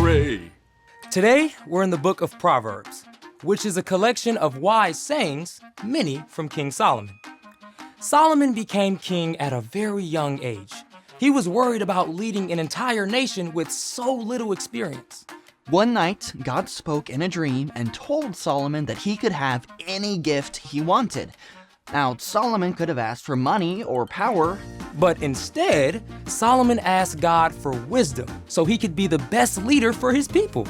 Hooray! Today, we're in the book of Proverbs, which is a collection of wise sayings, many from King Solomon. Solomon became king at a very young age. He was worried about leading an entire nation with so little experience. One night, God spoke in a dream and told Solomon that he could have any gift he wanted. Now, Solomon could have asked for money or power, But instead, Solomon asked God for wisdom so he could be the best leader for his people.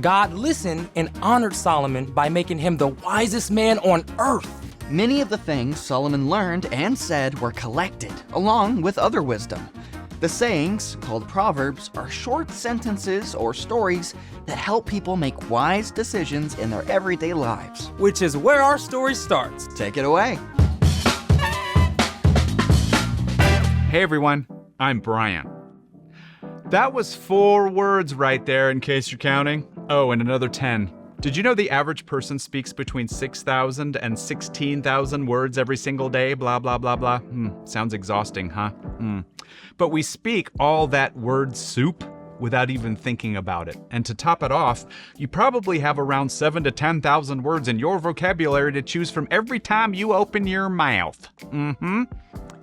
God listened and honored Solomon by making him the wisest man on earth. Many of the things Solomon learned and said were collected, along with other wisdom. The sayings, called Proverbs, are short sentences or stories that help people make wise decisions in their everyday lives. Which is where our story starts. Take it away. Hey everyone, I'm Brian. That was 4 words right there in case you're counting. Oh, and another 10. Did you know the average person speaks between 6,000 and 16,000 words every single day? Blah, blah, blah, blah. Sounds exhausting, huh? But we speak all that word soup without even thinking about it. And to top it off, you probably have around 7,000 to 10,000 words in your vocabulary to choose from every time you open your mouth.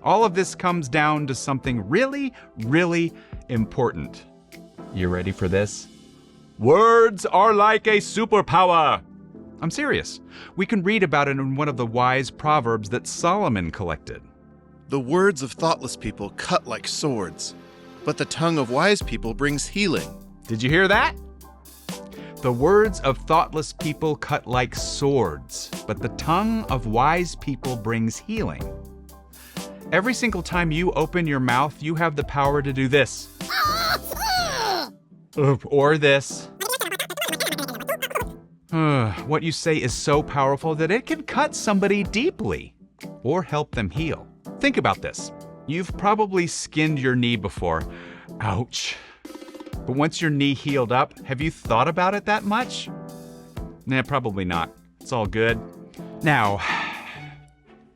All of this comes down to something really, really important. You ready for this? Words are like a superpower. I'm serious. We can read about it in one of the wise proverbs that Solomon collected. The words of thoughtless people cut like swords, but the tongue of wise people brings healing. Did you hear that? The words of thoughtless people cut like swords, but the tongue of wise people brings healing. Every single time you open your mouth, you have the power to do this. Or this. What you say is so powerful that it can cut somebody deeply or help them heal. Think about this. You've probably skinned your knee before. Ouch. But once your knee healed up, have you thought about it that much? Nah, probably not. It's all good. Now,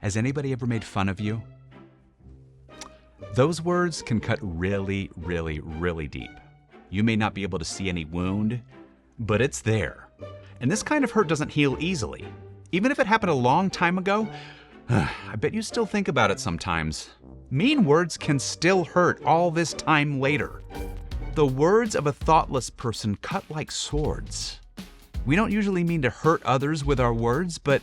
has anybody ever made fun of you? Those words can cut really, really, really deep. You may not be able to see any wound, but it's there. And this kind of hurt doesn't heal easily. Even if it happened a long time ago, I bet you still think about it sometimes. Mean words can still hurt all this time later. The words of a thoughtless person cut like swords. We don't usually mean to hurt others with our words, but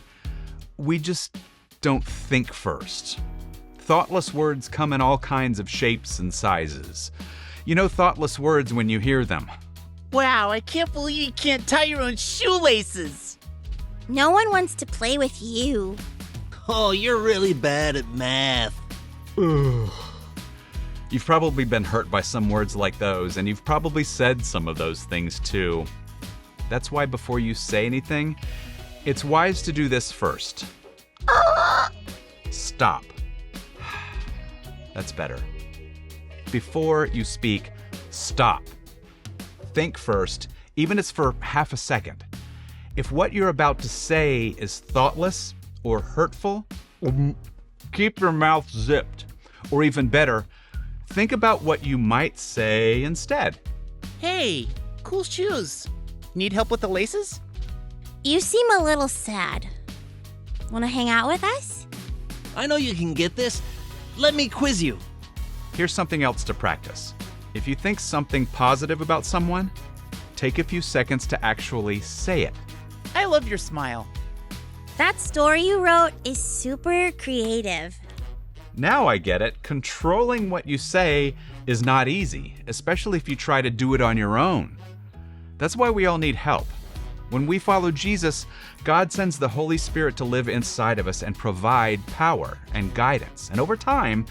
we just don't think first. Thoughtless words come in all kinds of shapes and sizes. You know thoughtless words when you hear them. Wow, I can't believe you can't tie your own shoelaces. No one wants to play with you. Oh, you're really bad at math. You've probably been hurt by some words like those, and you've probably said some of those things too. That's why before you say anything, it's wise to do this first. Stop. That's better. Before you speak, stop. Think first, even if it's for half a second. If what you're about to say is thoughtless or hurtful, keep your mouth zipped. Or even better, think about what you might say instead. Hey, cool shoes. Need help with the laces? You seem a little sad. Want to hang out with us? I know you can get this. Let me quiz you. Here's something else to practice. If you think something positive about someone, take a few seconds to actually say it. I love your smile. That story you wrote is super creative. Now I get it. Controlling what you say is not easy, especially if you try to do it on your own. That's why we all need help. When we follow Jesus, God sends the Holy Spirit to live inside of us and provide power and guidance. And over time,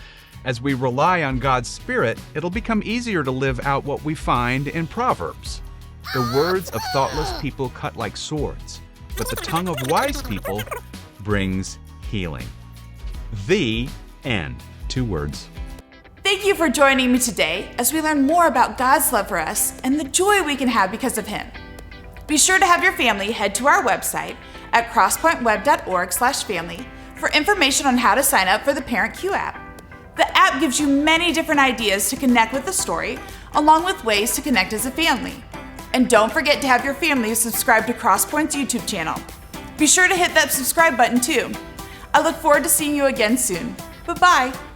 as we rely on God's Spirit, it'll become easier to live out what we find in Proverbs. The words of thoughtless people cut like swords, but the tongue of wise people brings healing. The end. 2 words. Thank you for joining me today as we learn more about God's love for us and the joy we can have because of Him. Be sure to have your family head to our website at crosspointweb.org/family for information on how to sign up for the Parent Q app. The app gives you many different ideas to connect with the story, along with ways to connect as a family. And don't forget to have your family subscribe to Crosspoint's YouTube channel. Be sure to hit that subscribe button too. I look forward to seeing you again soon. Bye-bye.